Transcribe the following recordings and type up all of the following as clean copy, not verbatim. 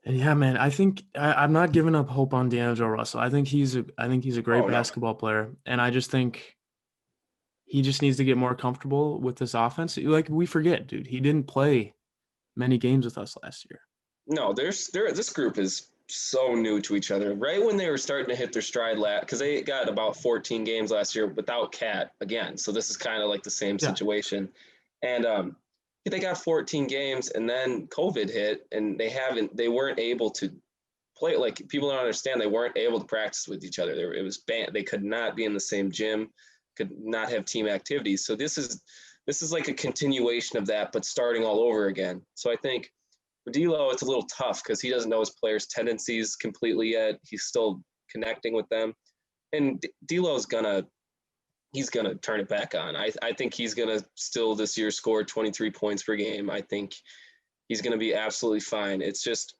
And yeah, man, I'm not giving up hope on D'Angelo Russell. I think he's a great Oh no, basketball player, and I just think he just needs to get more comfortable with this offense. Like we forget, dude, he didn't play many games with us last year. no. This group is so new to each other. Right when they were starting to hit their stride, because they got about 14 games last year without Cat again. So this is kind of like the same Yeah, situation, and they got 14 games, and then COVID hit, and they weren't able to play. Like people don't understand, they weren't able to practice with each other. It was banned. They could not be in the same gym, could not have team activities. So this is like a continuation of that, but starting all over again. So I think for D'Lo, it's a little tough because he doesn't know his players' tendencies completely yet. He's still connecting with them, and D'Lo's gonna turn it back on. I think he's gonna still this year score 23 points per game. I think he's gonna be absolutely fine. It's just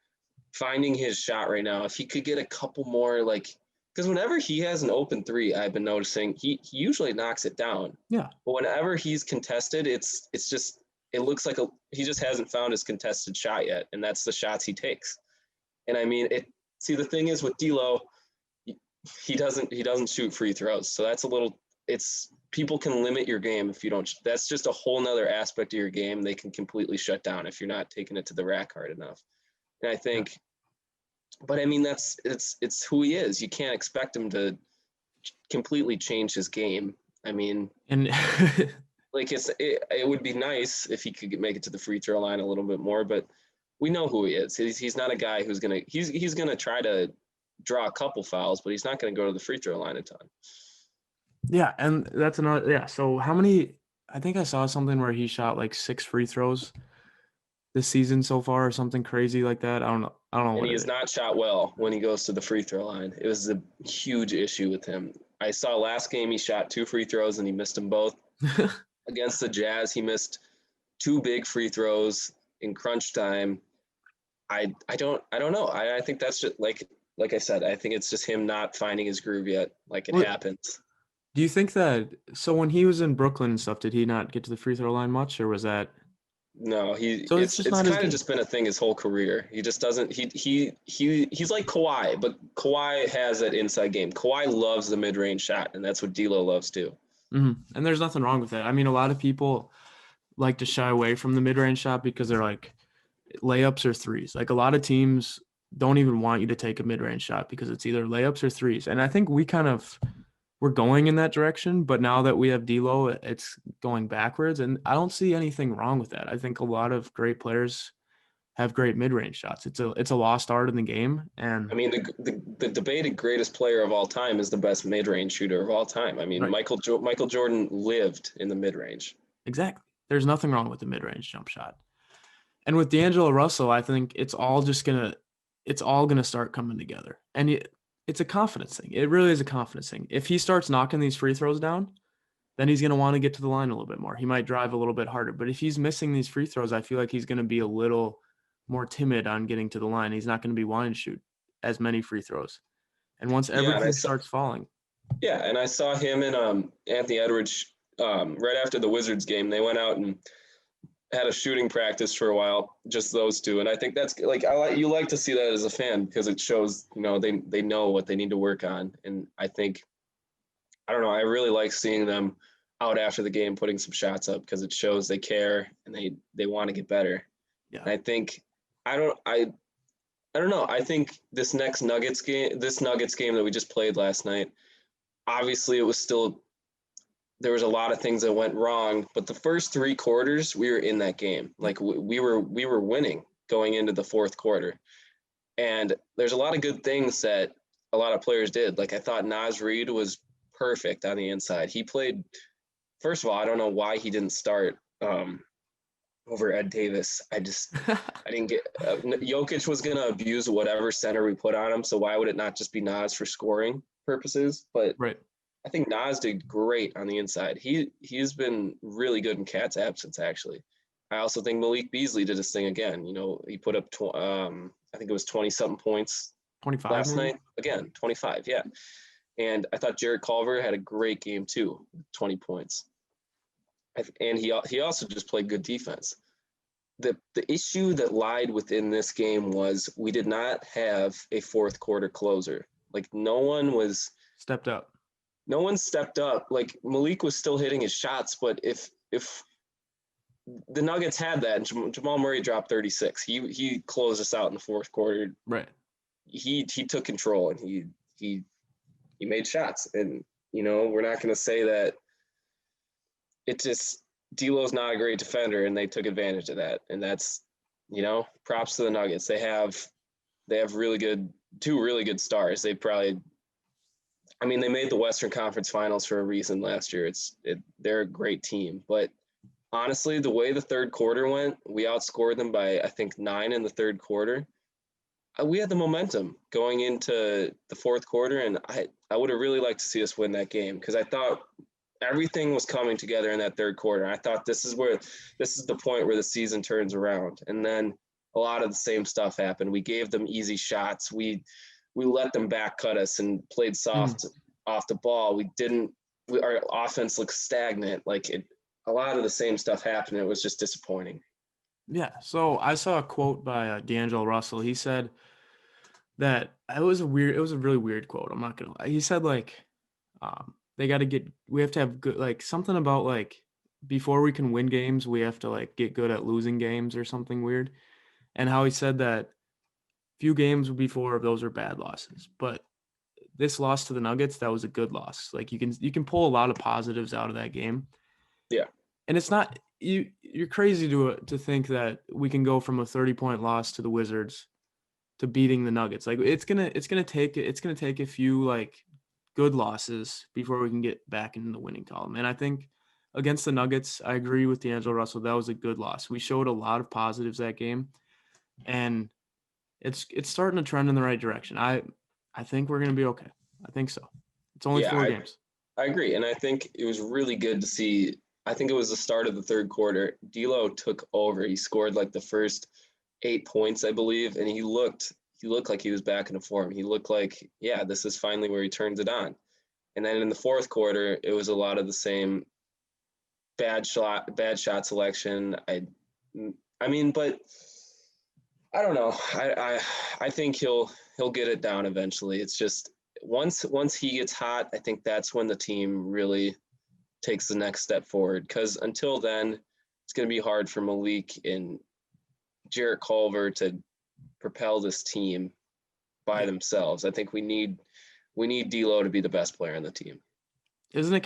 finding his shot right now. If he could get a couple more, like, because whenever he has an open three, I've been noticing he usually knocks it down. yeah, But whenever he's contested, it's just it looks like he just hasn't found his contested shot yet, and that's the shots he takes. And I mean it. See, the thing is with D'Lo, he doesn't shoot free throws, so that's a little. It's people can limit your game if you don't. That's just a whole nother aspect of your game. They can completely shut down if you're not taking it to the rack hard enough. And I yeah. think but I mean it's who he is. You can't expect him to completely change his game. I mean, And like it would be nice if he could make it to the free throw line a little bit more, but we know who he is. He's not a guy who's gonna try to draw a couple fouls, but he's not gonna go to the free throw line a ton. yeah, and that's another. Yeah, so how many? I think I saw something where he shot like 6 free throws this season so far, or something crazy like that. I don't know. I don't know And what he it has is. not shot well when he goes to the free throw line. It was a huge issue with him. I saw last game he shot 2 free throws and he missed them both. Against the Jazz, he missed 2 big free throws in crunch time. I don't know. I think that's just like I said. I think it's just him not finding his groove yet. Like it What happens. do you think that? So when he was in Brooklyn and stuff, did he not get to the free throw line much, or was that? No, So it's just it's not his kind of game. just been a thing his whole career. He just doesn't. He's like Kawhi, but Kawhi has that inside game. Kawhi loves the mid range shot, and that's what D'Lo loves too. And there's nothing wrong with that. I mean, a lot of people like to shy away from the mid-range shot because they're like layups or threes. Like a lot of teams don't even want you to take a mid-range shot because it's either layups or threes. And I think we're going in that direction, but now that we have D'Lo, it's going backwards, and I don't see anything wrong with that. I think a lot of great players have great mid-range shots. It's a lost art in the game, and I mean, the debated greatest player of all time is the best mid range shooter of all time. I mean, right, Michael Jordan lived in the mid range. exactly. There's nothing wrong with the mid-range jump shot. And with D'Angelo Russell, I think it's all gonna start coming together. And it's a confidence thing. It really is a confidence thing. If he starts knocking these free throws down, then he's gonna want to get to the line a little bit more. He might drive a little bit harder. But if he's missing these free throws, I feel like he's gonna be a little more timid on getting to the line. He's not gonna be wanting to shoot as many free throws. And once Yeah, and everything starts falling, I saw him and Anthony Edwards right after the Wizards game. They went out and had a shooting practice for a while, just those two. And I think that's like you like to see that as a fan because it shows they know what they need to work on. And I think I don't know. I really like seeing them out after the game putting some shots up because it shows they care and they want to get better. yeah. And I think I don't I don't know. I think this Nuggets game that we just played last night, obviously it was still there was a lot of things that went wrong, but the first 3 quarters we were in that game. Like we were winning going into the fourth quarter. And there's a lot of good things that a lot of players did. Like I thought Naz Reid was perfect on the inside. He played first of all, I don't know why he didn't start over Ed Davis. I didn't get Jokic was gonna abuse whatever center we put on him. So why would it not just be Nas for scoring purposes? But Right. I think Nas did great on the inside. He's been really good in Cat's absence. Actually, I also think Malik Beasley did his thing again. He put up I think it was 20 something points 25 last maybe? night. Again, 25. Yeah, and I thought Jarrett Culver had a great game too, 20 points. And he also just played good defense. the issue that lied within this game was we did not have a fourth quarter closer. Like Stepped up. no one stepped up. Like Malik was still hitting his shots, but if the Nuggets had that, and Jamal Murray dropped 36, he closed us out in the fourth quarter. Right. He took control and he made shots. And we're not going to say that it just D'Lo's not a great defender, and they took advantage of that. And that's props to the Nuggets. They have two really good stars. They made the Western Conference Finals for a reason last year. They're a great team, but honestly, the way the third quarter went, we outscored them by I think 9 in the third quarter. We had the momentum going into the fourth quarter, and I would have really liked to see us win that game because I thought everything was coming together in that third quarter. I thought this is the point where the season turns around, and then a lot of the same stuff happened. We gave them easy shots. We let them back cut us and played soft off the ball. Our offense looked stagnant. A lot of the same stuff happened. It was just disappointing. Yeah. So I saw a quote by D'Angelo Russell. He said that it was a really weird quote. I'm not gonna lie. He said we have to have good, something about before we can win games, we have to get good at losing games or something weird. And how he said that few games before those are bad losses, but this loss to the Nuggets, that was a good loss. You can pull a lot of positives out of that game. Yeah. And it's not you're crazy to think that we can go from a 30-point loss to the Wizards to beating the Nuggets. It's gonna take a few good losses before we can get back in the winning column. And I think against the Nuggets, I agree with D'Angelo Russell. That was a good loss. We showed a lot of positives that game, and it's starting to trend in the right direction. I think we're gonna be okay. I think so. It's only 4 games. I agree, and I think it was really good to see. I think it was the start of the third quarter. D'Lo took over. He scored the first 8 points, I believe, and he looked like he was back in form. He looked like, yeah, this is finally where he turns it on. And then in the fourth quarter, it was a lot of the same bad shot selection. But I don't know. I think he'll get it down eventually. It's just once he gets hot, I think that's when the team really takes the next step forward. Because until then, it's going to be hard for Malik and Jarrett Culver to propel this team by themselves. I think we need D'Lo to be the best player on the team. Isn't it